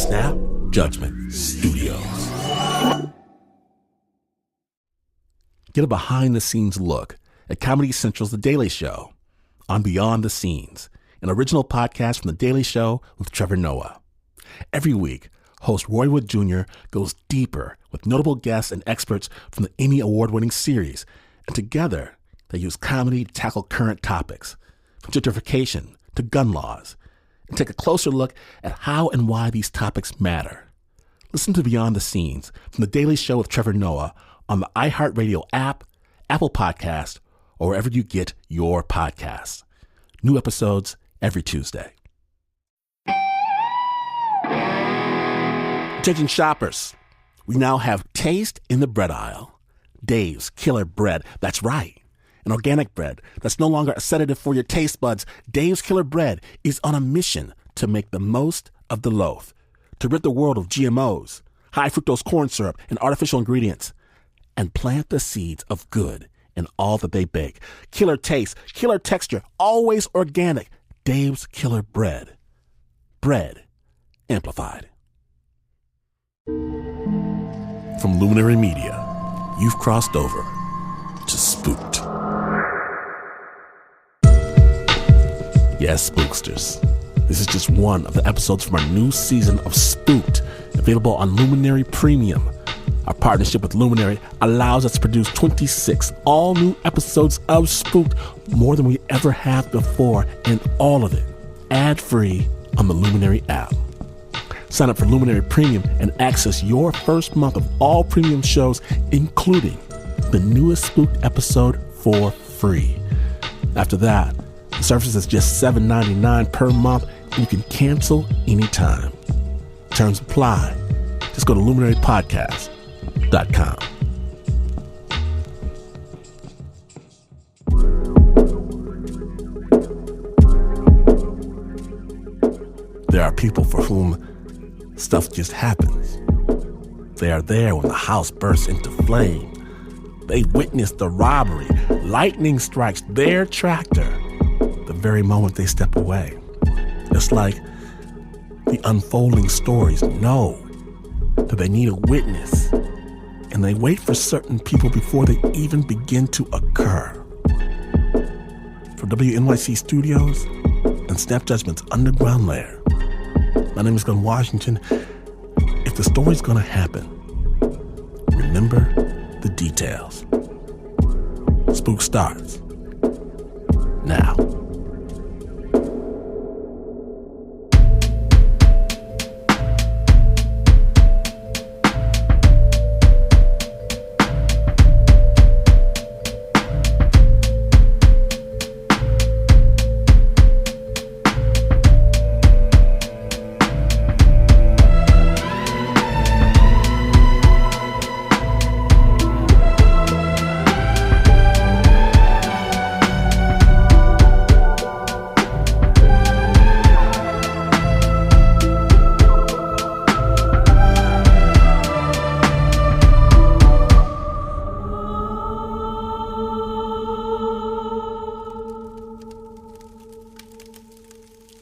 Snap Judgment Studios. Get a behind-the-scenes look at Comedy Central's The Daily Show on Beyond the Scenes, an original podcast from The Daily Show with Trevor Noah. Every week, host Roy Wood Jr. goes deeper with notable guests and experts from the Emmy Award-winning series, and together they use comedy to tackle current topics, from gentrification to gun laws, and take a closer look at how and why these topics matter. Listen to Beyond the Scenes from The Daily Show with Trevor Noah on the iHeartRadio app, Apple Podcast, or wherever you get your podcasts. New episodes every Tuesday. Attention shoppers, we now have taste in the bread aisle. Dave's Killer Bread, that's right. An organic bread that's no longer a sedative for your taste buds. Dave's Killer Bread is on a mission to make the most of the loaf, to rid the world of GMOs, high fructose corn syrup, and artificial ingredients, and plant the seeds of good in all that they bake. Killer taste, killer texture, always organic. Dave's Killer Bread. Bread amplified. From Luminary Media, you've crossed over to Spooked. Yes, Spooksters. This is just one of the episodes from our new season of Spooked, available on Luminary Premium. Our partnership with Luminary allows us to produce 26 all-new episodes of Spooked, more than we ever have before, and all of it ad-free on the Luminary app. Sign up for Luminary Premium and access your first month of all premium shows, including the newest Spooked episode, for free. After that, the service is just $7.99 per month, and you can cancel anytime. Terms apply. Just go to luminarypodcast.com. There are people for whom stuff just happens. They are there when the house bursts into flame. They witness the robbery. Lightning strikes their tractor the very moment they step away. It's like the unfolding stories know that they need a witness, and they wait for certain people before they even begin to occur. For WNYC Studios and Snap Judgment's underground lair, my name is Glenn Washington. If the story's gonna happen, remember the details. Spook starts now.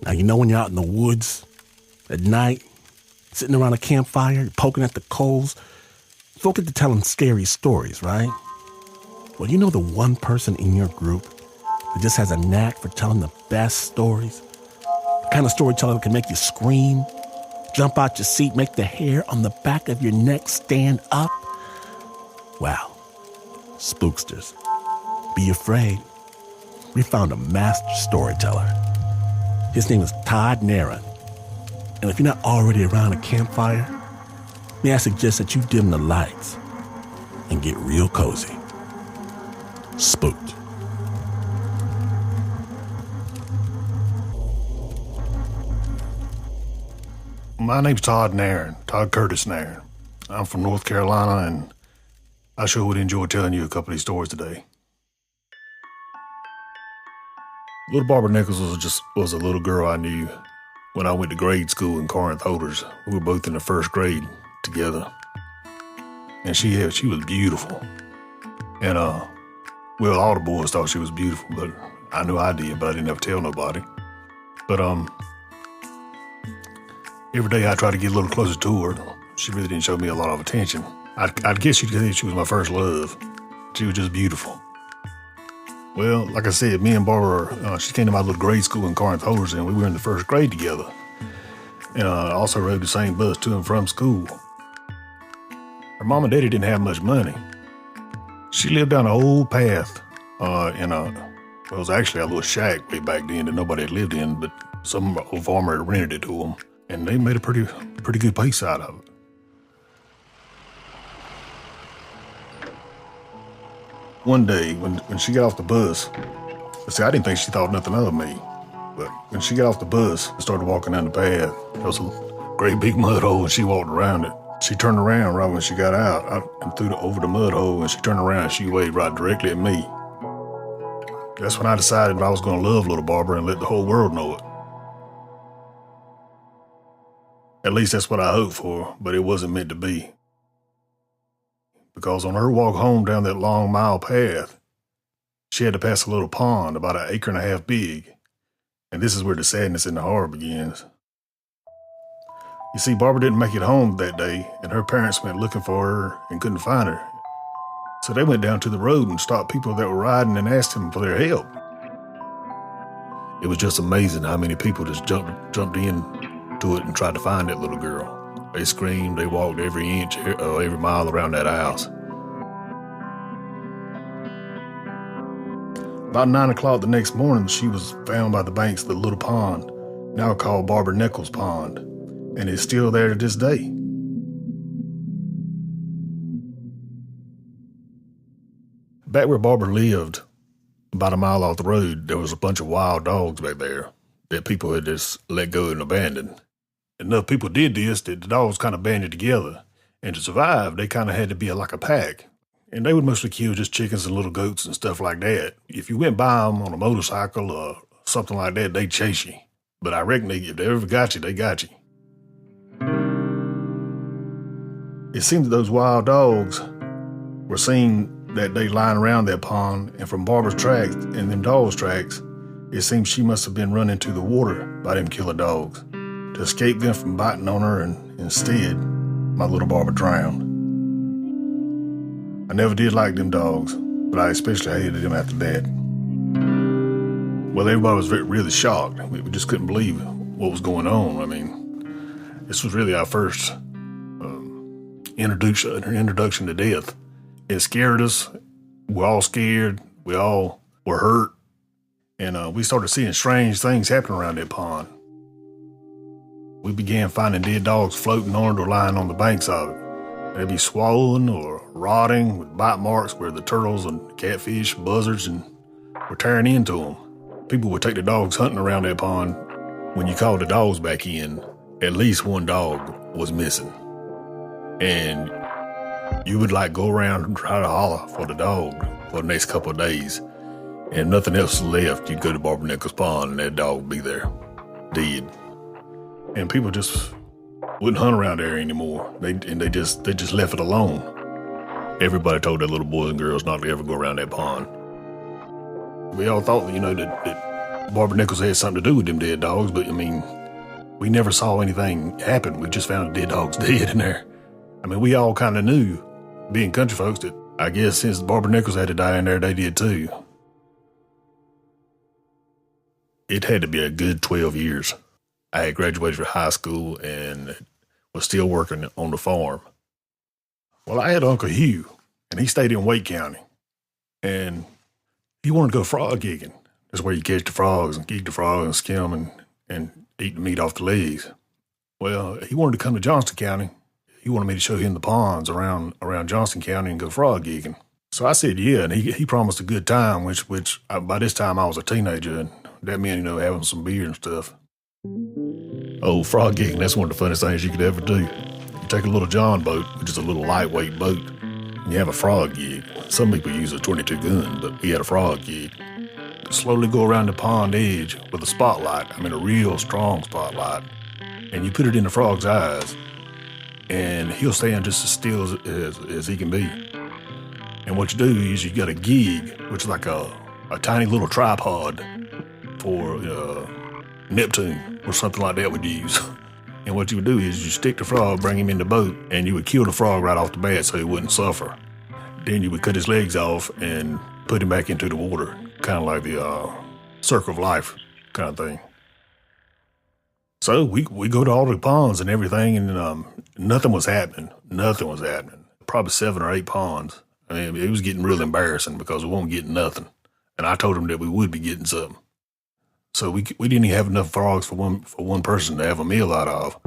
Now, you know when you're out in the woods at night, sitting around a campfire, poking at the coals, folk get to telling scary stories, right? Well, you know the one person in your group that just has a knack for telling the best stories? The kind of storyteller that can make you scream, jump out your seat, make the hair on the back of your neck stand up? Well, spooksters, be afraid. We found a master storyteller. His name is Todd Narron. And if you're not already around a campfire, may I suggest that you dim the lights and get real cozy. Spooked. My name's Todd Narron, Todd Curtis Narron. I'm from North Carolina, and I sure would enjoy telling you a couple of these stories today. Little Barbara Nichols was a little girl I knew when I went to grade school in Corinth Holders. We were both in the first grade together. And she was beautiful. And, well, all the boys thought she was beautiful, but I knew I did, but I didn't ever tell nobody. But, Every day I tried to get a little closer to her. She really didn't show me a lot of attention. I'd guess you could say she was my first love. She was just beautiful. Well, like I said, me and Barbara, she came to my little grade school in Corinth Holders, and we were in the first grade together. And also rode the same bus to and from school. Her mom and daddy didn't have much money. She lived down an old path it was actually a little shack way back then that nobody had lived in, but some old farmer had rented it to them, and they made a pretty good place out of it. One day, when she got off the bus, I didn't think she thought nothing of me, but when she got off the bus and started walking down the path, there was a great big mud hole, and she walked around it. She turned around right when she got out and threw over the mud hole, and she turned around and she waved right directly at me. That's when I decided I was going to love little Barbara and let the whole world know it. At least that's what I hoped for, but it wasn't meant to be. Because on her walk home down that long mile path, she had to pass a little pond about 1.5 acres big. And this is where the sadness and the horror begins. You see, Barbara didn't make it home that day, and her parents went looking for her and couldn't find her. So they went down to the road and stopped people that were riding and asked them for their help. It was just amazing how many people just jumped into it and tried to find that little girl. They screamed, they walked every inch, every mile around that house. About 9 o'clock the next morning, she was found by the banks of the little pond, now called Barbara Nichols Pond, and it's still there to this day. Back where Barbara lived, about a mile off the road, there was a bunch of wild dogs back there that people had just let go and abandoned. Enough people did this that the dogs kind of banded together, and to survive, they kind of had to be like a pack. And they would mostly kill just chickens and little goats and stuff like that. If you went by them on a motorcycle or something like that, they'd chase you. But I reckon if they ever got you, they got you. It seemed that those wild dogs were seen that day lying around that pond, and from Barbara's tracks and them dogs' tracks, it seemed she must have been run into the water by them killer dogs to escape them from biting on her, and instead, my little Barbara drowned. I never did like them dogs, but I especially hated them after that. Well, everybody was really shocked. We just couldn't believe what was going on. I mean, this was really our first introduction to death. It scared us. We're all scared. We all were hurt. And we started seeing strange things happen around that pond. We began finding dead dogs floating on it or lying on the banks of it. They'd be swollen or rotting with bite marks where the turtles and catfish, buzzards, and were tearing into them. People would take the dogs hunting around that pond. When you called the dogs back in, at least one dog was missing. And you would go around and try to holler for the dog for the next couple of days. And if nothing else was left, you'd go to Barbara Nichols Pond and that dog would be there, dead. And people just wouldn't hunt around there anymore. They just left it alone. Everybody told their little boys and girls not to ever go around that pond. We all thought, that Barbara Nichols had something to do with them dead dogs, but I mean, we never saw anything happen. We just found the dead dogs dead in there. I mean, we all kind of knew, being country folks, that I guess since Barbara Nichols had to die in there, they did too. It had to be a good 12 years. I had graduated from high school and was still working on the farm. Well, I had Uncle Hugh, and he stayed in Wake County, and he wanted to go frog gigging. That's where you catch the frogs and gig the frogs and skin them and eat the meat off the legs. Well, he wanted to come to Johnston County. He wanted me to show him the ponds around Johnston County and go frog gigging. So I said, yeah, and he promised a good time, which by this time I was a teenager, and that meant, having some beer and stuff. Oh, frog gigging, that's one of the funniest things you could ever do. You take a little John boat, which is a little lightweight boat, and you have a frog gig. Some people use a .22 gun, but he had a frog gig. Slowly go around the pond edge with a spotlight, a real strong spotlight, and you put it in the frog's eyes, and he'll stand just as still as he can be. And what you do is you got a gig, which is like a tiny little tripod for Neptune or something like that would use. And what you would do is you stick the frog, bring him in the boat, and you would kill the frog right off the bat so he wouldn't suffer. Then you would cut his legs off and put him back into the water, kind of like the circle of life kind of thing. So we go to all the ponds and everything, and nothing was happening. Nothing was happening. Probably 7 or 8 ponds. I mean, it was getting real embarrassing because we weren't getting nothing. And I told him that we would be getting something. So we didn't even have enough frogs for one person to have a meal out of.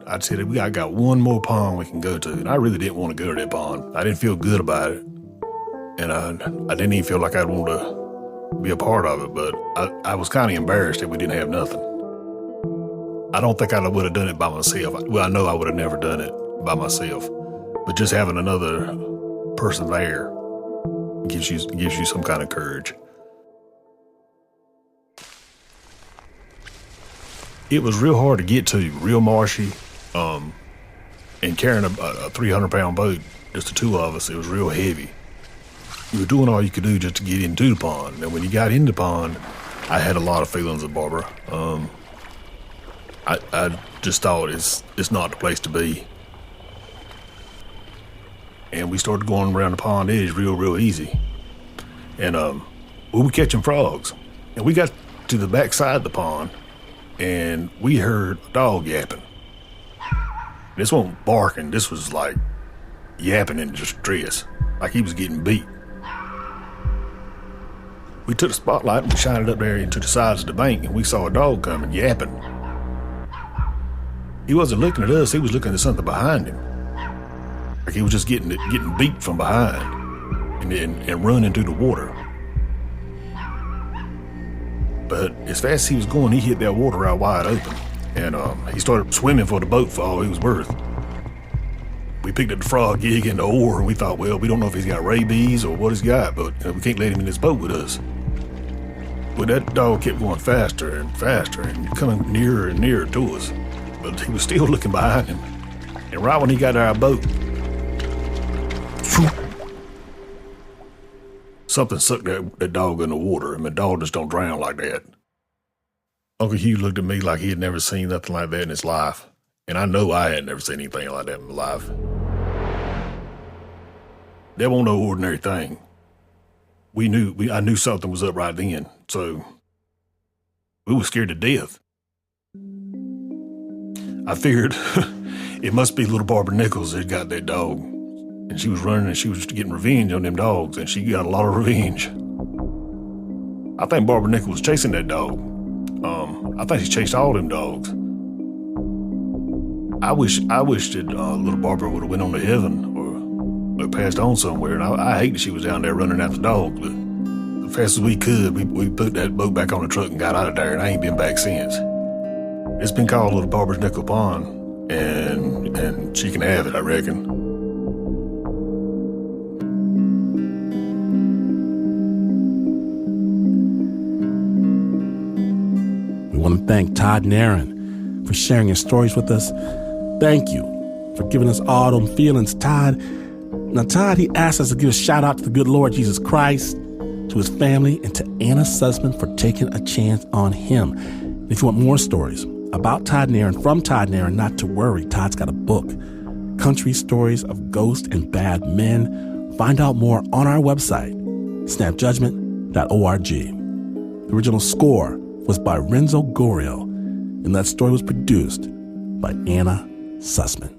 I said, I got one more pond we can go to. And I really didn't want to go to that pond. I didn't feel good about it. And I didn't even feel like I'd want to be a part of it. But I was kind of embarrassed that we didn't have nothing. I don't think I would have done it by myself. Well, I know I would have never done it by myself. But just having another person there gives you some kind of courage. It was real hard to get to, real marshy, and carrying a 300-pound boat, just the two of us, it was real heavy. You were doing all you could do just to get into the pond. And when you got in the pond, I had a lot of feelings of Barbara. I just thought it's not the place to be. And we started going around the pond edge real easy. And we were catching frogs. And we got to the back side of the pond, and we heard a dog yapping. This wasn't barking. This was like yapping in distress, like he was getting beat. We took the spotlight and we shined it up there into the sides of the bank, and we saw a dog coming, yapping. He wasn't looking at us. He was looking at something behind him. Like he was just getting beat from behind and run into the water. But as fast as he was going, he hit that water out wide open. And he started swimming for the boat for all he was worth. We picked up the frog gig and the oar, and we thought, well, we don't know if he's got rabies or what he's got, but we can't let him in this boat with us. But that dog kept going faster and faster and coming nearer and nearer to us. But he was still looking behind him. And right when he got to our boat, something sucked that dog in the water, and my dog just don't drown like that. Uncle Hugh looked at me like he had never seen nothing like that in his life. And I know I had never seen anything like that in my life. That wasn't no ordinary thing. I knew something was up right then, so we were scared to death. I figured it must be little Barbara Nichols that got that dog. And she was running and she was getting revenge on them dogs, and she got a lot of revenge. I think Barbara Nichols was chasing that dog. I think she chased all them dogs. I wish that little Barbara would have went on to heaven or passed on somewhere. And I hate that she was down there running after dogs, but as fast as we could, we put that boat back on the truck and got out of there, and I ain't been back since. It's been called Little Barbara's Nickel Pond, and she can have it, I reckon. We want to thank Todd Narron for sharing his stories with us. Thank you for giving us all them feelings, Todd. Now, Todd, he asked us to give a shout out to the good Lord Jesus Christ, to his family, and to Anna Sussman for taking a chance on him. And if you want more stories about Todd Narron, from Todd Narron, not to worry, Todd's got a book, Country Stories of Ghosts and Bad Men. Find out more on our website, snapjudgment.org. The original score was by Renzo Gorrio, and that story was produced by Anna Sussman.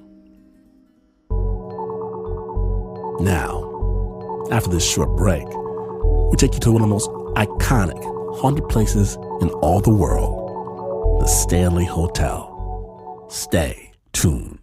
Now, after this short break, we take you to one of the most iconic haunted places in all the world, the Stanley Hotel. Stay tuned.